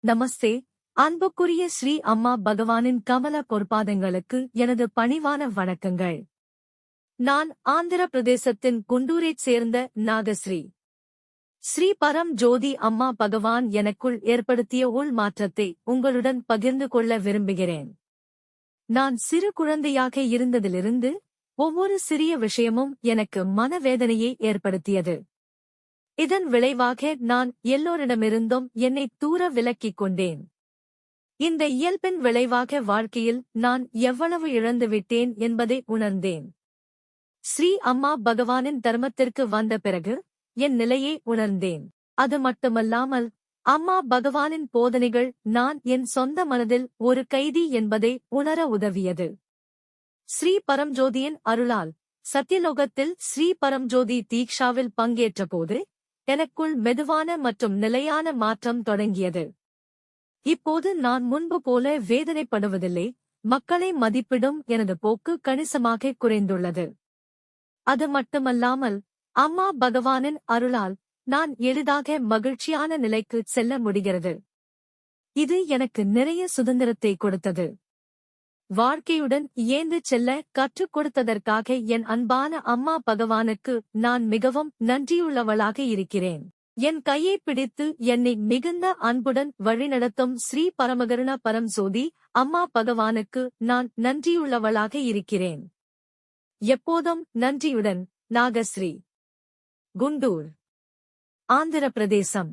நமஸ்தே. அன்புக்குரிய ஸ்ரீ அம்மா பகவானின் கமல பொற்பாதங்களுக்கு எனது பணிவான வணக்கங்கள். நான் ஆந்திர பிரதேசத்தின் குண்டூரைச் சேர்ந்த நாகஸ்ரீ. ஸ்ரீ பரம் ஜோதி அம்மா பகவான் எனக்குள் ஏற்படுத்திய உள் மாற்றத்தை உங்களுடன் பகிர்ந்து கொள்ள விரும்புகிறேன். நான் சிறு குழந்தையாக இருந்ததிலிருந்து ஒவ்வொரு சிறிய விஷயமும் எனக்கு மனவேதனையை ஏற்படுத்தியது. இதன் விளைவாக நான் எல்லோரிடமிருந்தும் என்னை தூர விலக்கிக் கொண்டேன். இந்த இயல்பின் விளைவாக வாழ்க்கையில் நான் எவ்வளவு இழந்துவிட்டேன் என்பதை உணர்ந்தேன். ஸ்ரீ அம்மா பகவானின் தர்மத்திற்கு வந்த பிறகு என் நிலையை உணர்ந்தேன். அது மட்டுமல்லாமல் அம்மா பகவானின் போதனைகள் நான் என் சொந்த மனதில் ஒரு கைதி என்பதை உணர உதவியது. ஸ்ரீ பரம்ஜோதியின் அருளால் சத்தியலோகத்தில் ஸ்ரீ பரம்ஜோதி தீக்ஷாவில் பங்கேற்றபோது எனக்குள் மெதுவான மற்றும் நிலையான மாற்றம் தொடங்கியது. இப்போது நான் முன்பு போல வேதனைப்படுவதில்லை. மக்களை மதிப்பிடும் எனது போக்கு கணிசமாக குறைந்துள்ளது. அது மட்டுமல்லாமல் அம்மா பகவானின் அருளால் நான் எளிதாக மகிழ்ச்சியான நிலைக்கு செல்ல முடிகிறது. இது எனக்கு நிறைய சுதந்திரத்தை கொடுத்தது. வாழ்க்கையுடன் இயைந்து செல்ல கற்றுக் கொடுத்ததற்காக என் அன்பான அம்மா பகவானுக்கு நான் மிகவும் நன்றியுள்ளவளாக இருக்கிறேன். என் கையை பிடித்து என்னை மிகுந்த அன்புடன் வழிநடத்தும் ஸ்ரீ பரமகருண பரம்ஜோதி அம்மா பகவானுக்கு நான் நன்றியுள்ளவளாக இருக்கிறேன். எப்போதும் நன்றியுடன், நாகஸ்ரீ. குண்டூர், ஆந்திர பிரதேசம்.